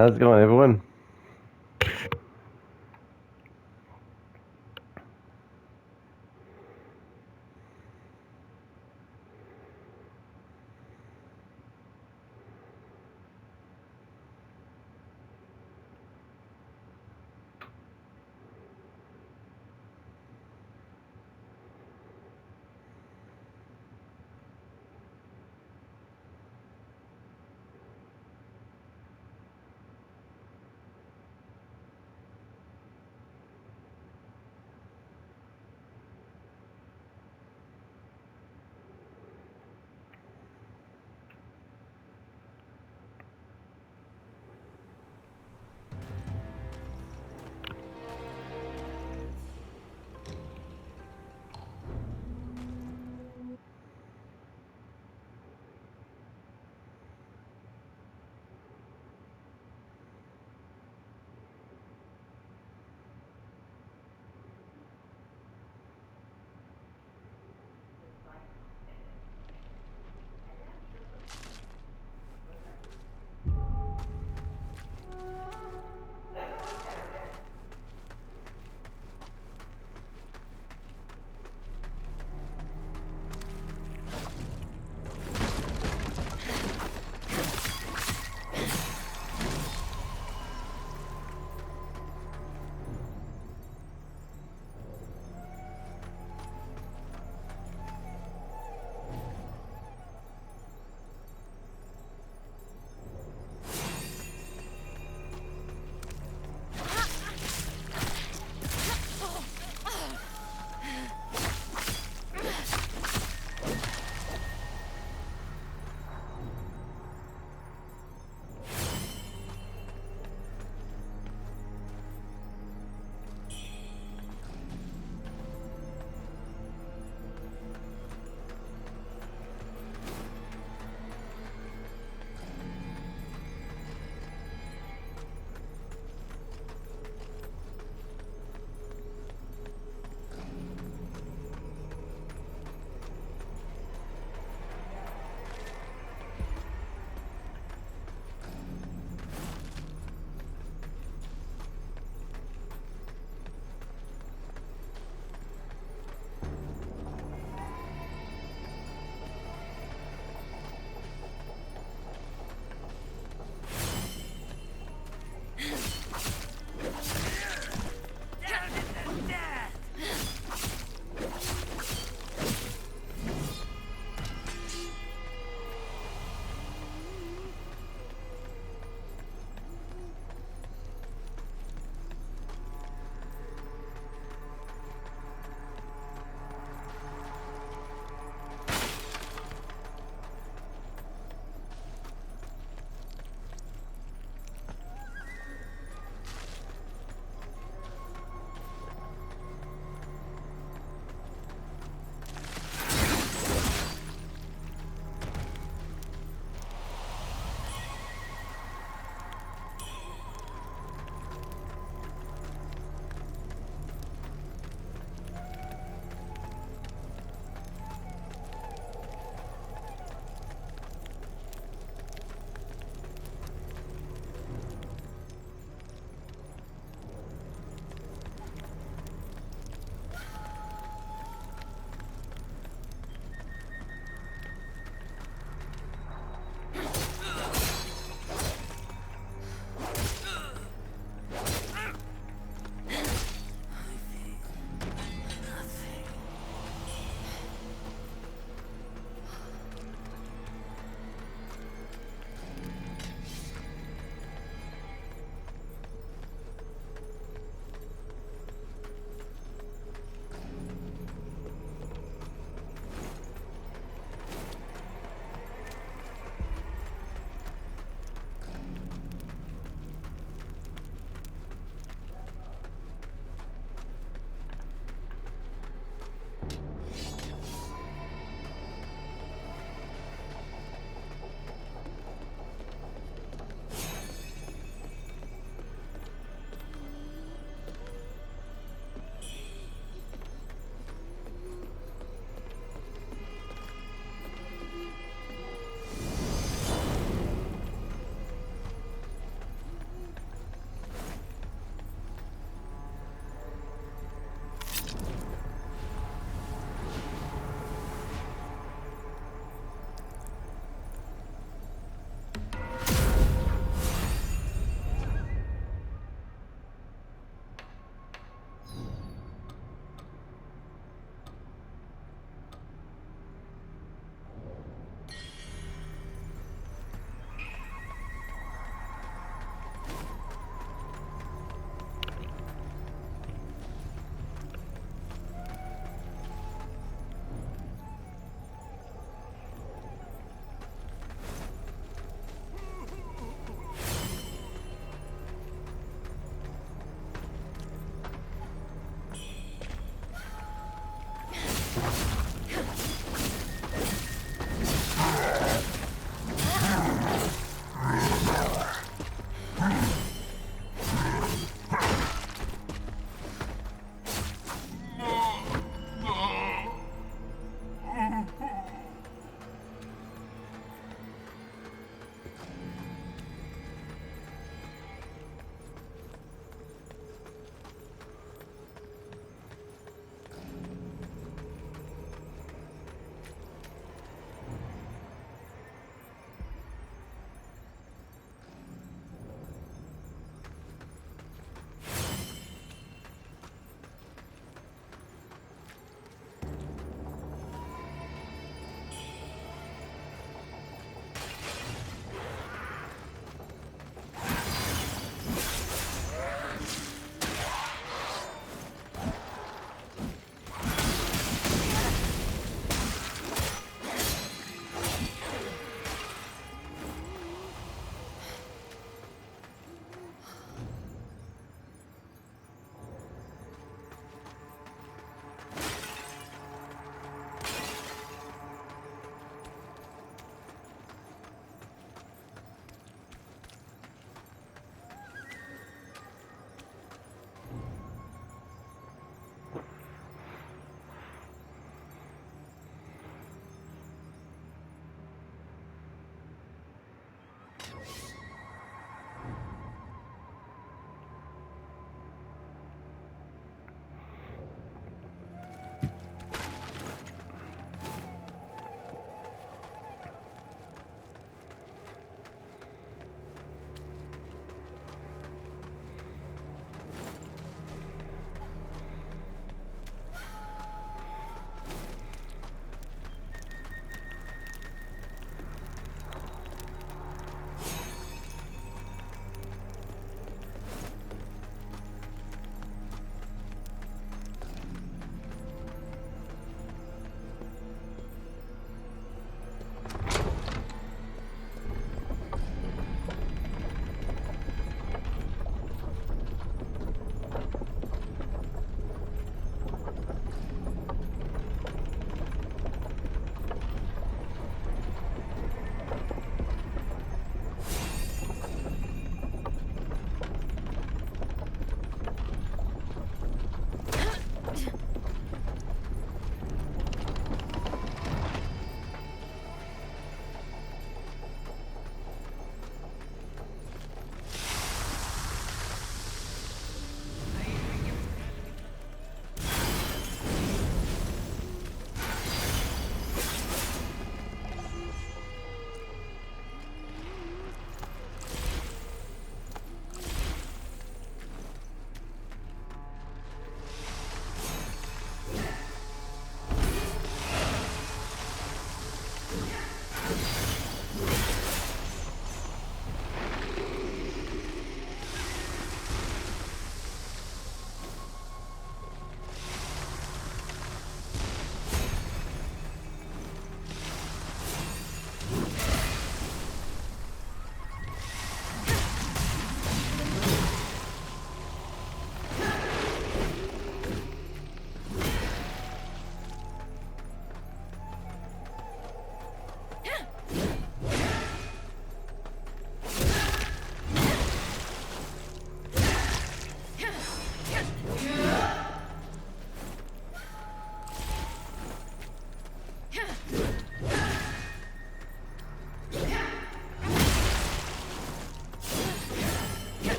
How's it going, everyone?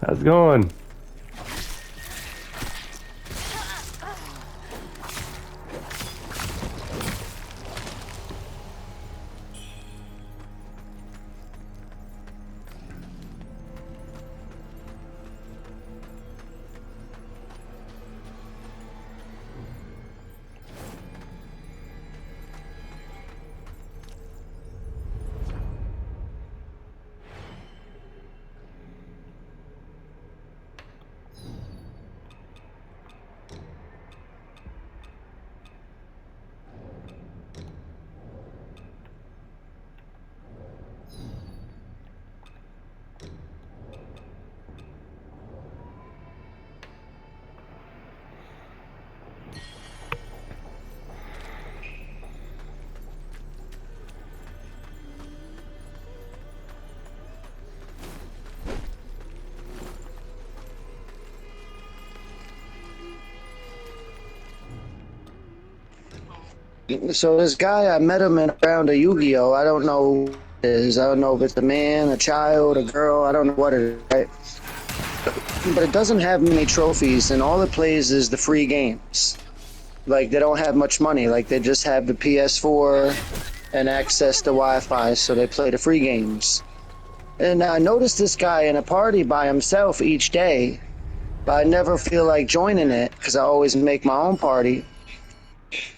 How's it going? So this guy, I met him in around a Yu-Gi-Oh! I don't know who it is. I don't know if it's a man, a child, a girl. I don't know what it is, right? But it doesn't have many trophies, and all it plays is the free games. Like, they don't have much money. Like, they just have the PS4 and access to Wi-Fi, so they play the free games. And I noticed this guy in a party by himself each day, but I never feel like joining it because I always make my own party.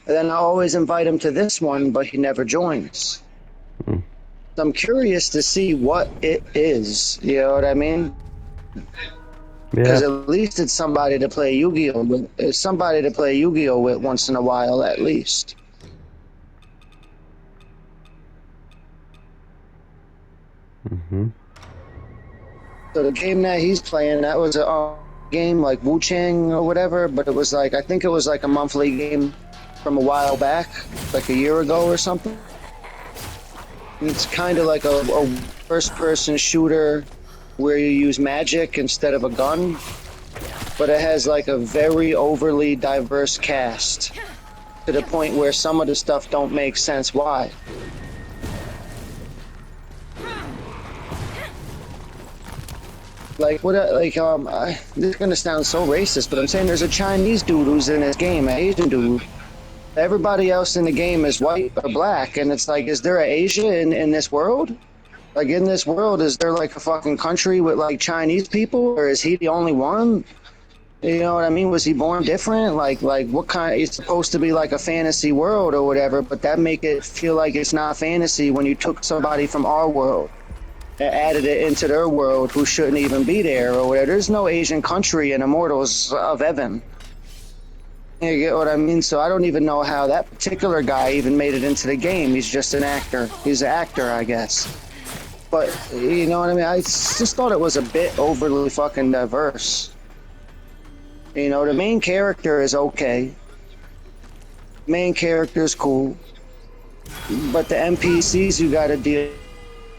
And then I always invite him to this one, but he never joins. Hmm. So I'm curious to see what it is. You know what I mean? Because Yeah. at least it's somebody to play Yu-Gi-Oh! with. It's somebody to play Yu-Gi-Oh! with once in a while, at least. Mm-hmm. So the game that he's playing, that was a game like WUCHANG or whatever, but it was like, I think it was like a monthly game from a while back, like a year ago or something. It's kind of like a first-person shooter where you use magic instead of a gun, but it has like a very overly diverse cast to the point where some of the stuff don't make sense. Why? Like what? This is gonna sound so racist, but I'm saying there's a Chinese dude who's in this game, an Asian dude. Everybody else in the game is white or black, and it's like, is there an Asia in this world? Like, in this world, is there like a fucking country with like Chinese people, or is he the only one? You know what I mean? Was he born different? Like what kind? It's supposed to be like a fantasy world or whatever, but that make it feel like it's not fantasy when you took somebody from our world and added it into their world who shouldn't even be there or whatever. There's no Asian country in Immortals of Evan. You get what I mean? So I don't even know how that particular guy even made it into the game. He's just an actor. He's an actor, I guess. But, you know what I mean? I just thought it was a bit overly fucking diverse. You know, the main character is okay. Main character is cool. But the NPCs you gotta deal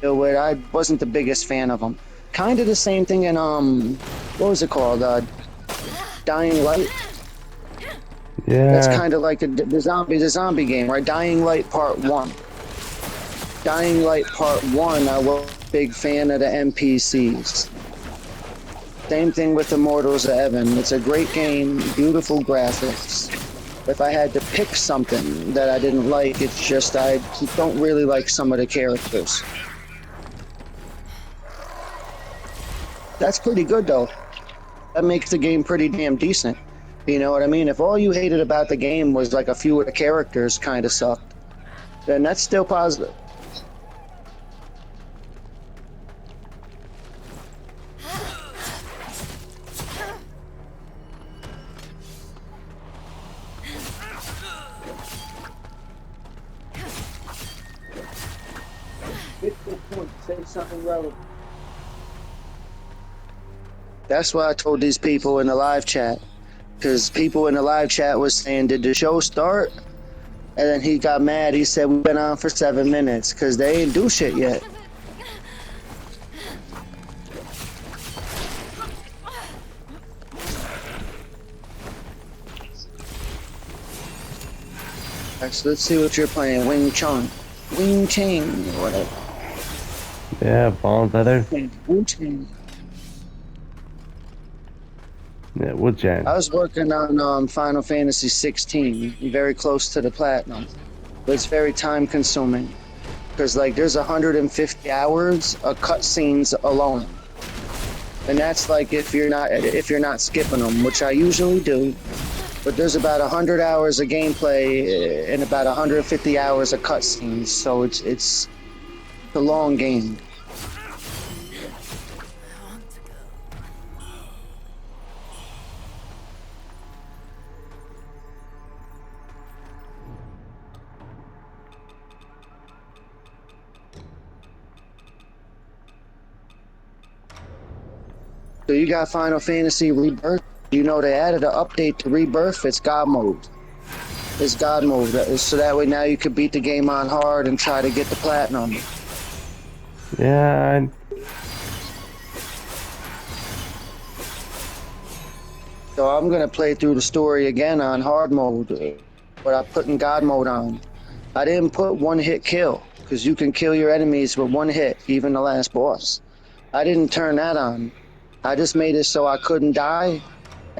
with, I wasn't the biggest fan of them. Kind of the same thing in, what was it called? Dying Light? Yeah. That's kind of like the zombie game, right? Dying Light Part 1. Dying Light Part 1, I was a big fan of the NPCs. Same thing with Immortals of Evan. It's a great game, beautiful graphics. If I had to pick something that I didn't like, it's just I don't really like some of the characters. That's pretty good though. That makes the game pretty damn decent. You know what I mean? If all you hated about the game was like a few of the characters kind of sucked, then that's still positive. Say something relevant. That's why I told these people in the live chat. Because people in the live chat was saying, did the show start? And then he got mad. He said, we've been on for 7 minutes because they ain't do shit yet. Alright, so let's see what you're playing. Wing Chun. Wing Chang, or whatever. Yeah, ball and feather. Wing Chang. Yeah, WUCHANG. I was working on Final Fantasy 16, very close to the platinum, but it's very time consuming because like there's 150 hours of cutscenes alone, and that's like if you're not skipping them, which I usually do. But there's about 100 hours of gameplay and about 150 hours of cutscenes, so it's a long game. So you got Final Fantasy Rebirth. You know they added an update to Rebirth. It's God mode. It's God mode. So that way now you could beat the game on hard and try to get the platinum. Yeah, So I'm gonna play through the story again on hard mode, but I put in God mode on. I didn't put one hit kill because you can kill your enemies with one hit, even the last boss. I didn't turn that on. I just made it so I couldn't die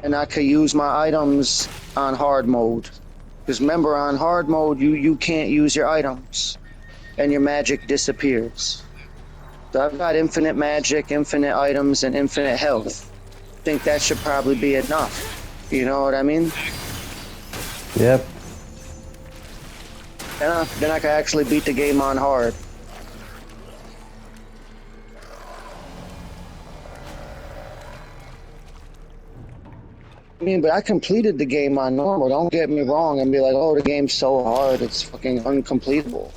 and I could use my items on hard mode. Because remember, on hard mode, you can't use your items and your magic disappears. So I've got infinite magic, infinite items, and infinite health. I think that should probably be enough. You know what I mean? yep. Then I could actually beat the game on hard. I mean, but I completed the game on normal. Don't get me wrong and be like, oh, the game's so hard, it's fucking uncompletable.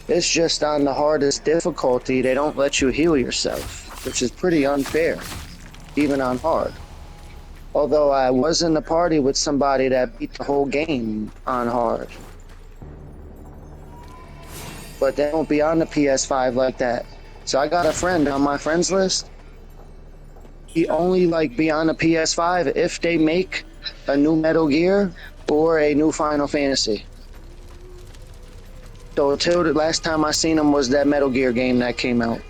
It's just on the hardest difficulty, they don't let you heal yourself, which is pretty unfair, even on hard. Although I was in the party with somebody that beat the whole game on hard. But they won't be on the PS5 like that. So I got a friend on my friends list. He only be on the PS5 if they make a new Metal Gear or a new Final Fantasy. So until the last time I seen him was that Metal Gear game that came out.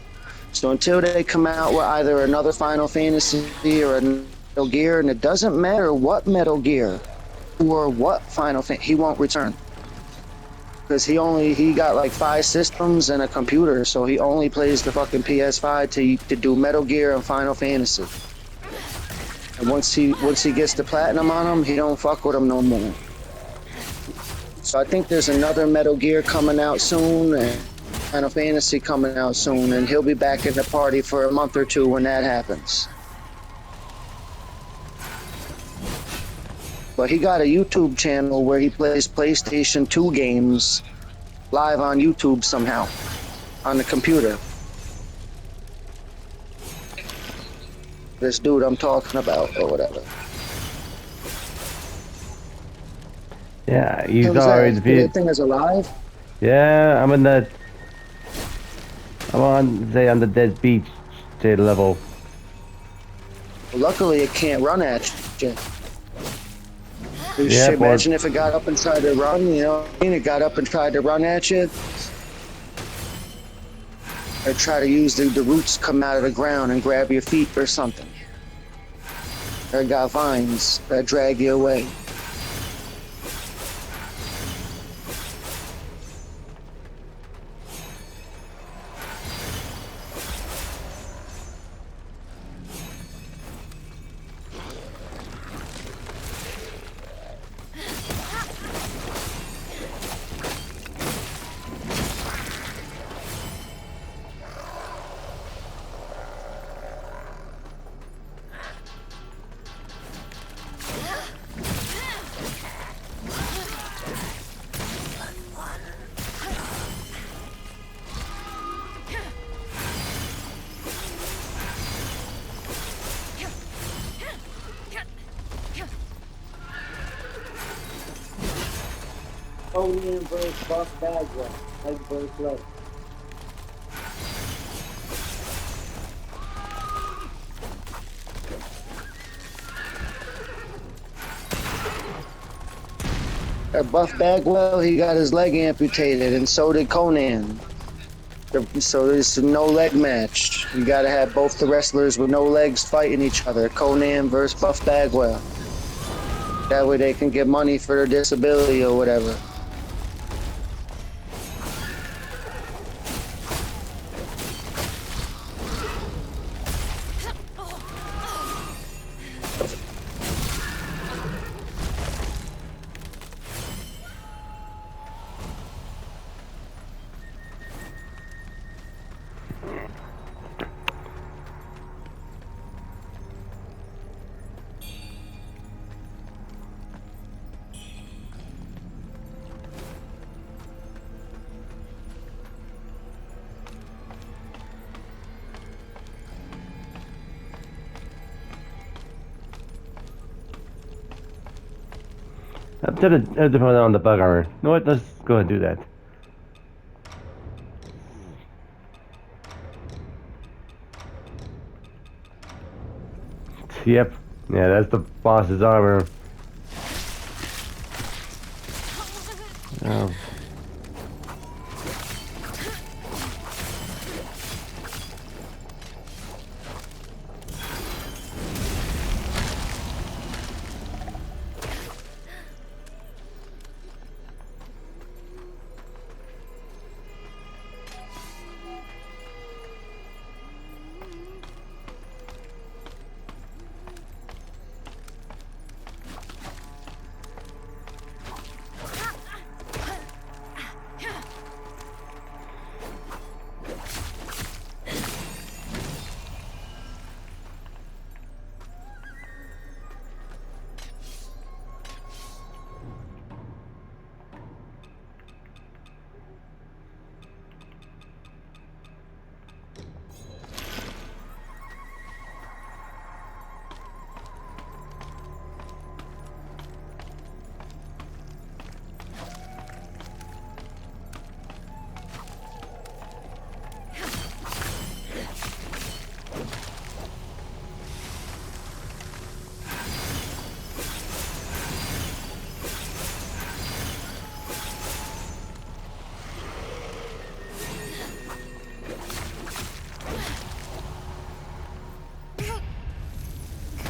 So until they come out with either another Final Fantasy or a Metal Gear, and it doesn't matter what Metal Gear or what Final Fantasy, he won't return. Because he got like 5 systems and a computer, so he only plays the fucking PS5 to do Metal Gear and Final Fantasy. And once he gets the platinum on him, he don't fuck with him no more. So I think there's another Metal Gear coming out soon, and Final Fantasy coming out soon, and he'll be back in the party for a month or two when that happens. But he got a YouTube channel where he plays PlayStation 2 games live on YouTube somehow, on the computer. This dude I'm talking about, or whatever. Yeah, he's Who's already that? defeated. That thing is alive? Yeah, I'm on, say, on the dead beach level. Luckily, it can't run at you. Yeah, Imagine if it got up and tried to run, you know what I mean? It got up and tried to run at you. Or try to use the roots come out of the ground and grab your feet or something. Or it got vines that drag you away. Tony versus Buff Bagwell, like versus Love. Buff Bagwell, he got his leg amputated, and so did Conan. So there's no leg match. You gotta have both the wrestlers with no legs fighting each other. Conan versus Buff Bagwell. That way they can get money for their disability or whatever. I'm tempted to put on the bug armor. You know what? Let's go ahead and do that. Yep. Yeah, that's the boss's armor. Oh.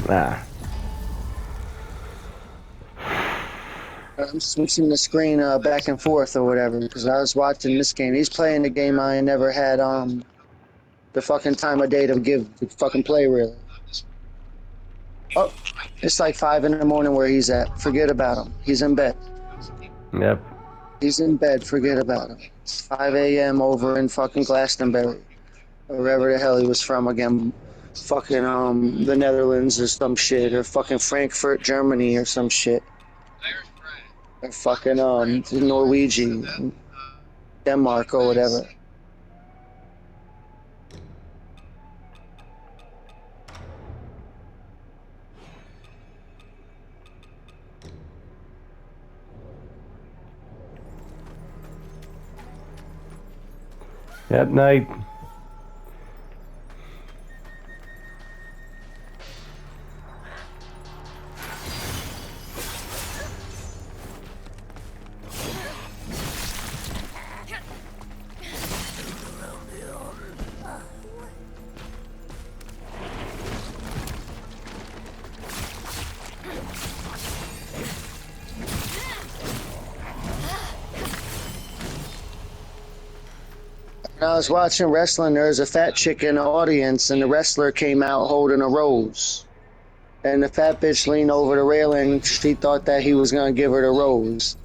Ah. I'm switching the screen back and forth or whatever because I was watching this game. He's playing the game I never had the fucking time of day to fucking play really. Oh, it's like 5 in the morning where he's at. Forget about him. He's in bed. Yep. He's in bed. Forget about him. It's 5 a.m. over in fucking Glastonbury, or wherever the hell he was from again. Fucking the Netherlands or some shit, or fucking Frankfurt, Germany or some shit. Or fucking Norwegian, Denmark or whatever. At night. When I was watching wrestling, there was a fat chick in the audience, and the wrestler came out holding a rose. And the fat bitch leaned over the railing. She thought that he was gonna give her the rose.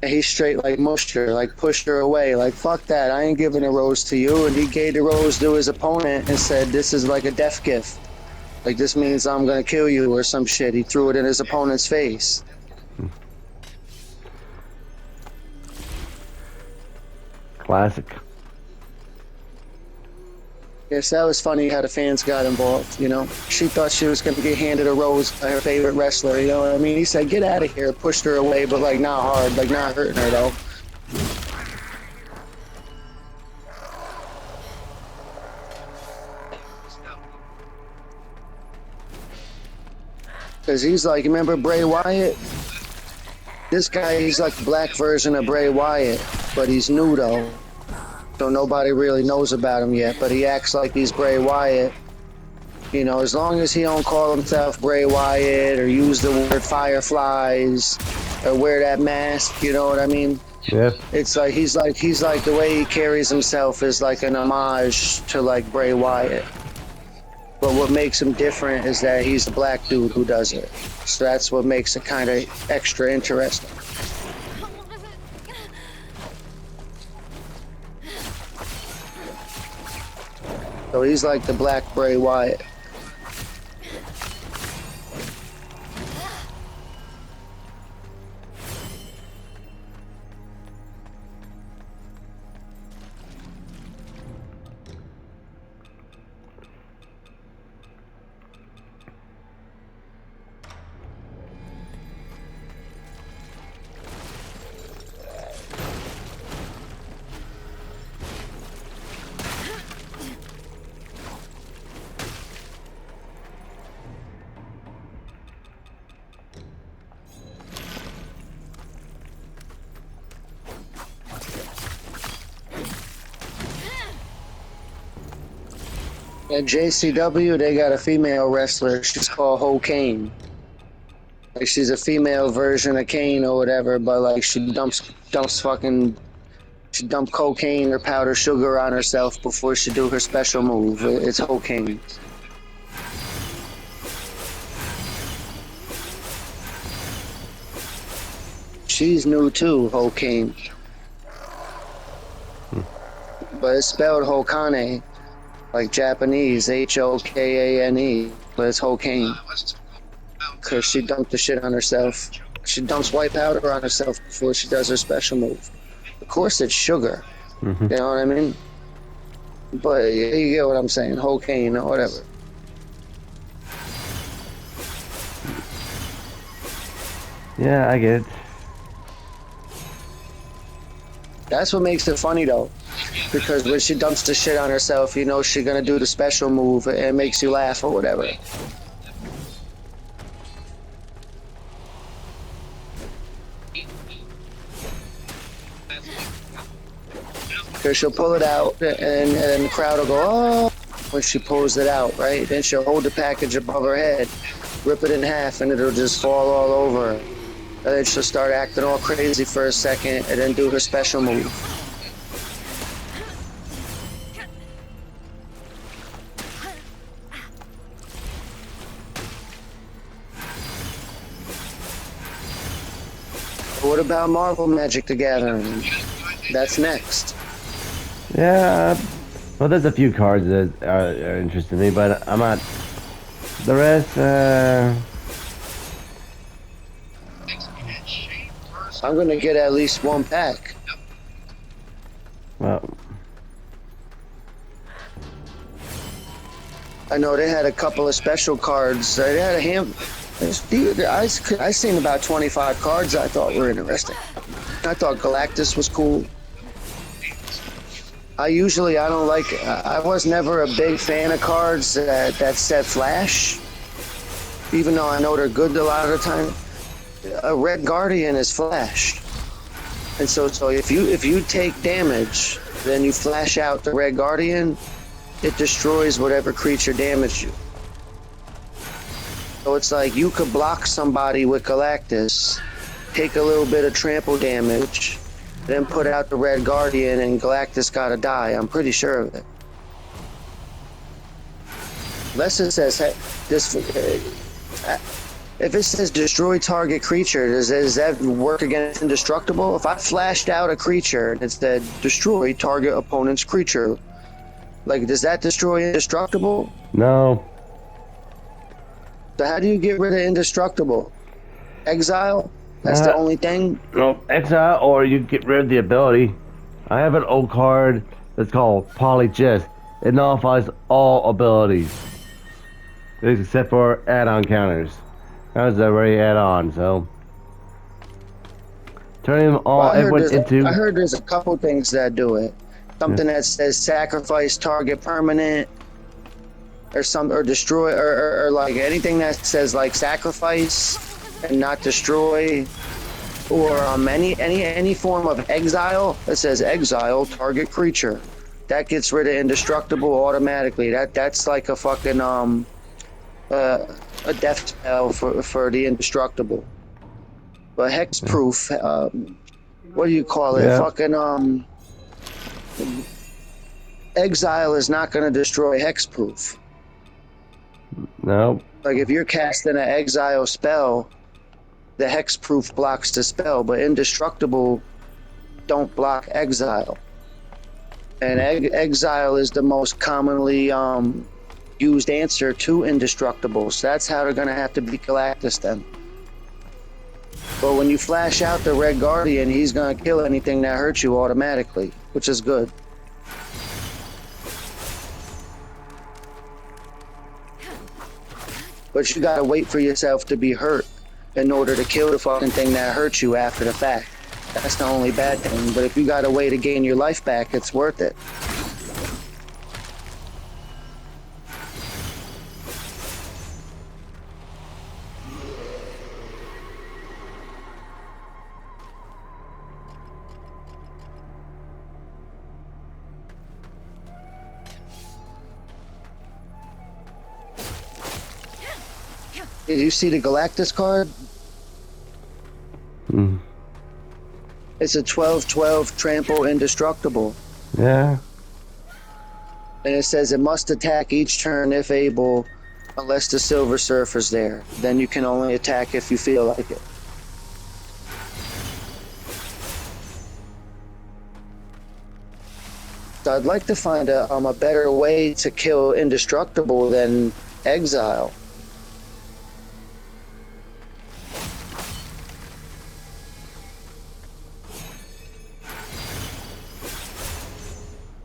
And he straight like mushed her, like pushed her away, like fuck that, I ain't giving a rose to you. And he gave the rose to his opponent and said, "This is like a death gift. Like this means I'm gonna kill you or some shit." He threw it in his opponent's face. Classic. Yes, that was funny how the fans got involved, you know. She thought she was going to get handed a rose by her favorite wrestler, you know what I mean? He said, "Get out of here," pushed her away, but like not hard, like not hurting her though. Because he's like, remember Bray Wyatt? This guy, he's like the black version of Bray Wyatt, but he's new though. so nobody really knows about him yet. But he acts like he's Bray Wyatt. You know, as long as he don't call himself Bray Wyatt or use the word fireflies or wear that mask, you know what I mean? Yeah. It's like he's like the way he carries himself is like an homage to like Bray Wyatt. But what makes him different is that he's a black dude who does it. So that's what makes it kind of extra interesting. So he's like the black Bray Wyatt. At JCW, they got a female wrestler. She's called Ho Kane. Like she's a female version of Kane or whatever, but like she dumps cocaine or powdered sugar on herself before she do her special move. It's Ho Kane. She's new too, Ho Kane. But it's spelled Hokane. Like Japanese, Hokane, but it's Hokane. Because she dumped the shit on herself. She dumps white powder on herself before she does her special move. Of course it's sugar. You know what I mean? But you get what I'm saying, Hokane or whatever. Yeah, I get it. That's what makes it funny though. Because when she dumps the shit on herself, you know she's gonna do the special move and it makes you laugh or whatever. Because she'll pull it out and the crowd will go, oh, when she pulls it out, right? Then she'll hold the package above her head, rip it in half, and it'll just fall all over her. And then she'll start acting all crazy for a second and then do her special move. What about Marvel Magic the Gathering? That's next. Yeah. Well, there's a few cards that are interesting me, but I'm not. The rest, I'm gonna get at least one pack. well, I know they had a couple of special cards. They had a I seen about 25 cards I thought were interesting. I thought Galactus was cool. I don't like. I was never a big fan of cards that said Flash, even though I know they're good a lot of the time. A Red Guardian is Flash, and so if you take damage, then you flash out the Red Guardian. It destroys whatever creature damaged you. So it's like you could block somebody with Galactus, take a little bit of trample damage, then put out the Red Guardian and Galactus gotta die. I'm pretty sure of it. Unless it says this, if it says destroy target creature, does that work against indestructible? If I flashed out a creature and it said destroy target opponent's creature, like does that destroy indestructible? no. So how do you get rid of indestructible? Exile? That's the only thing? No, exile or you get rid of the ability. I have an old card that's called Polygist. It nullifies all abilities. Except for add-on counters. That was already add-on, so. Turning them all Well, into. I heard there's a couple things that do it. Something that says sacrifice target permanent, or destroy, or like anything that says like sacrifice and not destroy. or any form of exile that says exile target creature. That gets rid of indestructible automatically. That's like a fucking a death spell for the indestructible. But hexproof, what do you call it? Yeah. Fucking exile is not going to destroy hexproof. No. Like if you're casting an exile spell, the hexproof blocks the spell, but indestructible don't block exile. And exile is the most commonly used answer to indestructible. So that's how they're going to have to beat Galactus then. But when you flash out the Red Guardian, he's going to kill anything that hurts you automatically, which is good. But you got to wait for yourself to be hurt in order to kill the fucking thing that hurts you after the fact. That's the only bad thing. But if you got a way to gain your life back, it's worth it. Did you see the Galactus card? Mm. It's a 12/12 trample indestructible. Yeah. And it says it must attack each turn if able, unless the Silver Surfer's there. Then you can only attack if you feel like it. So I'd like to find a better way to kill indestructible than exile.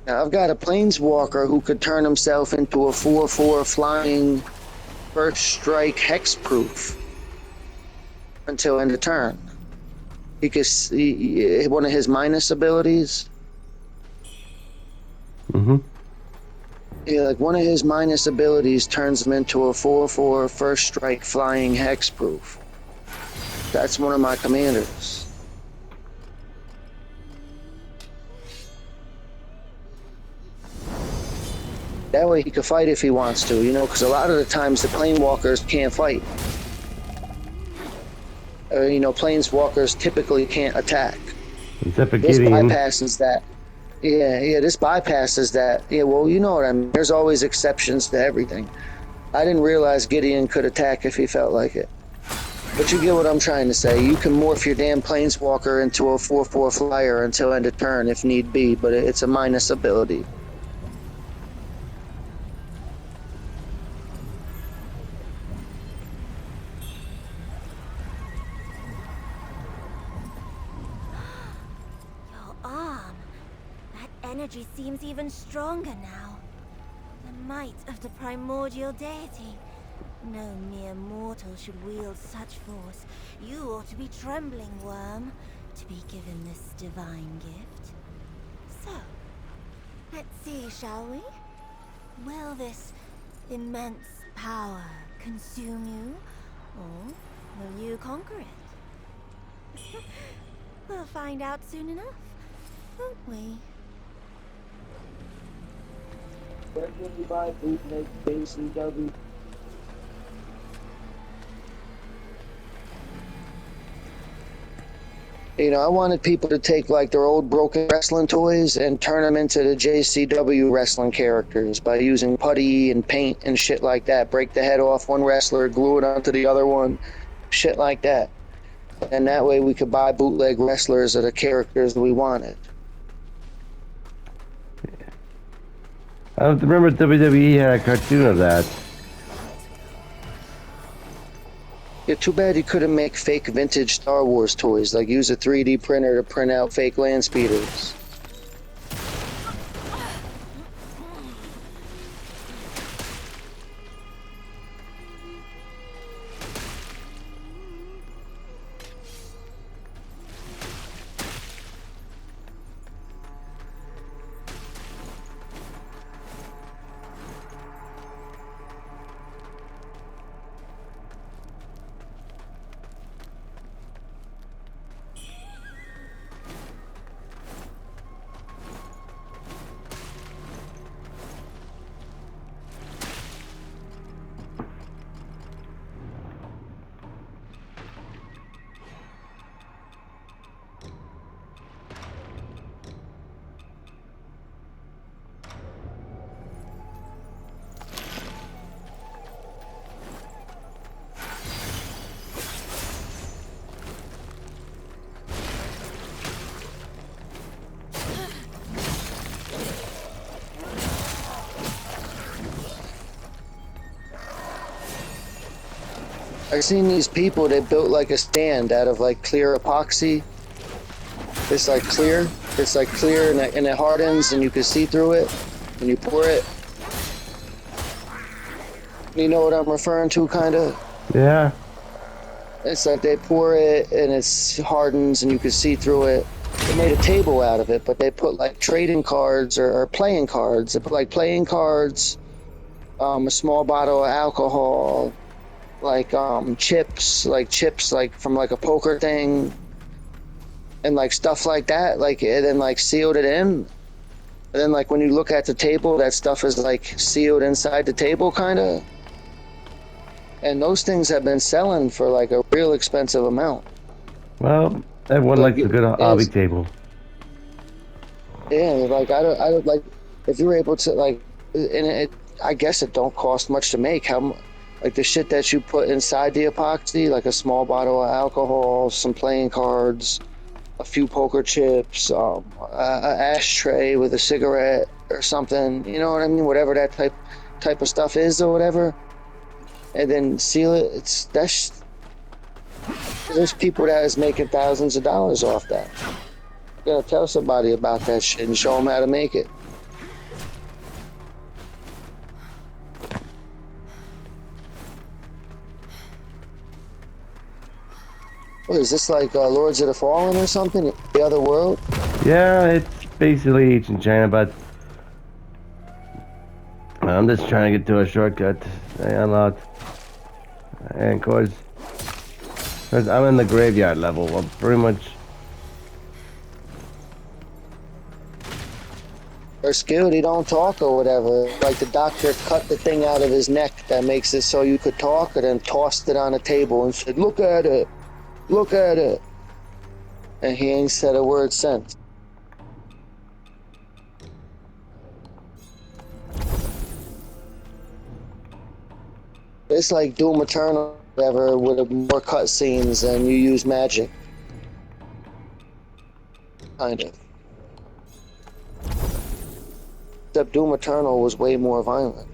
Now, I've got a planeswalker who could turn himself into a 4/4 flying first strike hexproof until end of turn. He could see one of his minus abilities. Mm-hmm. Yeah, like one of his minus abilities turns him into a 4/4 first strike flying hexproof. That's one of my commanders. That way he could fight if he wants to, you know, because a lot of the times the planewalkers can't fight. You know, planeswalkers typically can't attack. Except for This Gideon. bypasses that. Yeah, this bypasses that. Yeah, well, you know what I mean. There's always exceptions to everything. I didn't realize Gideon could attack if he felt like it. But you get what I'm trying to say. You can morph your damn planeswalker into a 4/4 flyer until end of turn if need be, but it's a minus ability. Energy seems even stronger now. The might of the primordial deity. No mere mortal should wield such force. You ought to be trembling, Worm, to be given this divine gift. So, let's see, shall we? Will this immense power consume you, or will you conquer it? We'll find out soon enough, won't we? Where can you buy bootleg WCW? You know, I wanted people to take like their old broken wrestling toys and turn them into the JCW wrestling characters by using putty and paint and shit like that. Break the head off one wrestler, glue it onto the other one, shit like that. And that way we could buy bootleg wrestlers of the characters we wanted. I remember WWE had a cartoon of that. Yeah, too bad you couldn't make fake vintage Star Wars toys, like use a 3D printer to print out fake land speeders. I've seen these people, they built like a stand out of like clear epoxy. It's like clear. It's like clear and it hardens and you can see through it when you pour it. You know what I'm referring to, kind of? Yeah. It's like they pour it and it hardens and you can see through it. They made a table out of it, but they put like trading cards or playing cards. They put like playing cards, a small bottle of alcohol, like chips like from like a poker thing, and like stuff like that. Like and then like sealed it in. And then like when you look at the table, that stuff is like sealed inside the table, kind of. And those things have been selling for like a real expensive amount. Well, everyone Like likes a good hobby it's table. yeah, like I don't like if you're able to like, and I guess it don't cost much to make. Like the shit that you put inside the epoxy, like a small bottle of alcohol, some playing cards, a few poker chips, a ashtray with a cigarette or something. You know what I mean? Whatever that type of stuff is or whatever, and then seal it. There's people that is making thousands of dollars off that. You gotta tell somebody about that shit and show them how to make it. What is this, like Lords of the Fallen or something? The other world? Yeah, it's basically ancient China, but I'm just trying to get to a shortcut. I unlocked. And of course, I'm in the graveyard level. I'm pretty much. Or skilled, he don't talk or whatever. Like the doctor cut the thing out of his neck that makes it so you could talk, and then tossed it on a table and said, "Look at it, look at it," and he ain't said a word since. It's like Doom Eternal, whatever, with more cutscenes and you use magic, kind of. Except Doom Eternal was way more violent.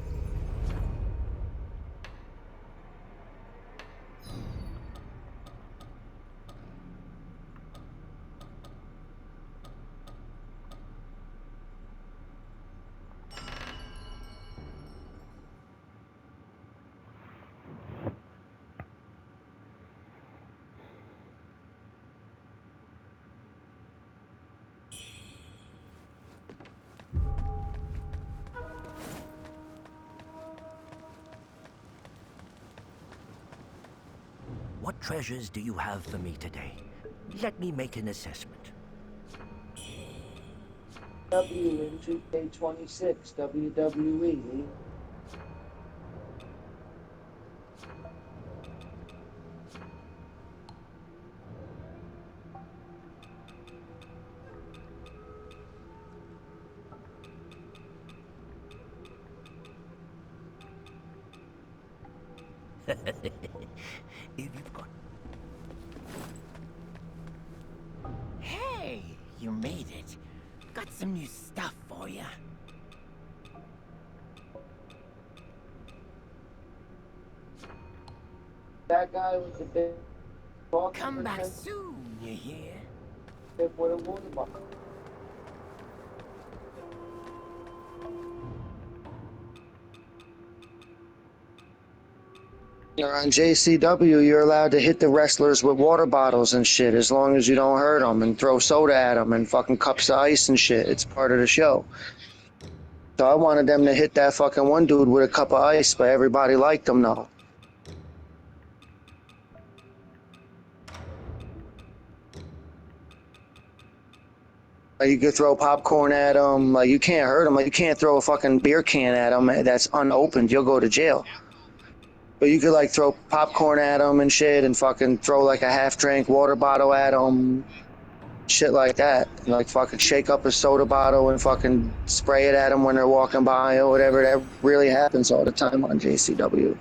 What treasures do you have for me today? Let me make an assessment. W in 2K26, WWE. If you've got... Hey, you made it. Got some new stuff for you. That guy with the big Come back soon, you hear? with a water bottle. On JCW, you're allowed to hit the wrestlers with water bottles and shit as long as you don't hurt them and throw soda at them and fucking cups of ice and shit. It's part of the show. So I wanted them to hit that fucking one dude with a cup of ice, but everybody liked him though. Like you could throw popcorn at him, like you can't hurt him, like you can't throw a fucking beer can at him that's unopened. You'll go to jail. But you could like throw popcorn at them and shit, and fucking throw like a half-drank water bottle at them, shit like that. And, like fucking shake up a soda bottle and fucking spray it at them when they're walking by or whatever. That really happens all the time on JCW.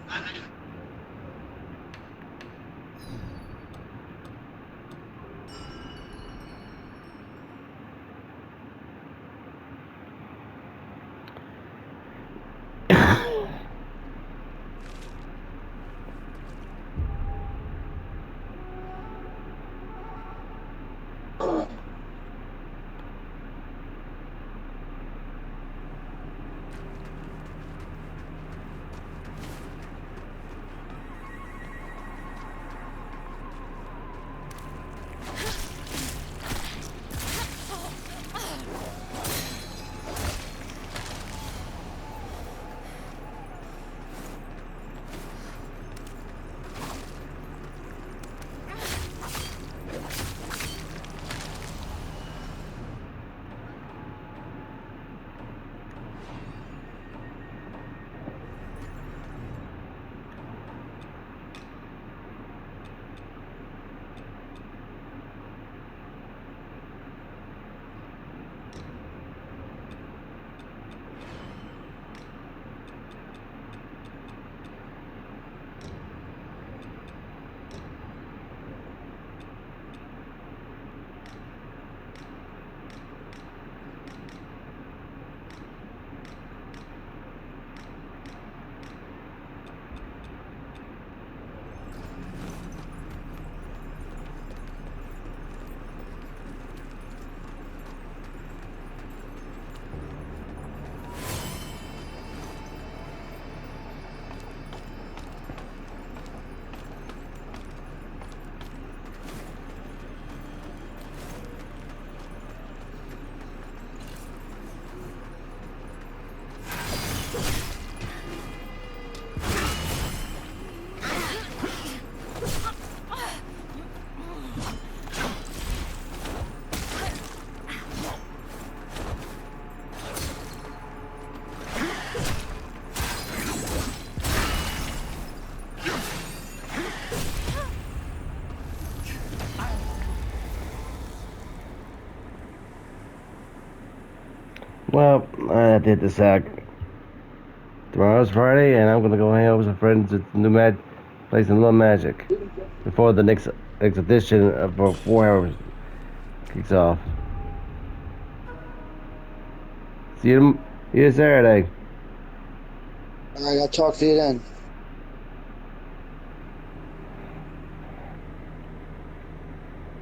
Well, I have to hit the sack. Tomorrow's Friday, and I'm gonna go hang out with some friends at New Mag, play some little magic before the next edition of 4 hours kicks off. See you Saturday. All right, I'll talk to you then.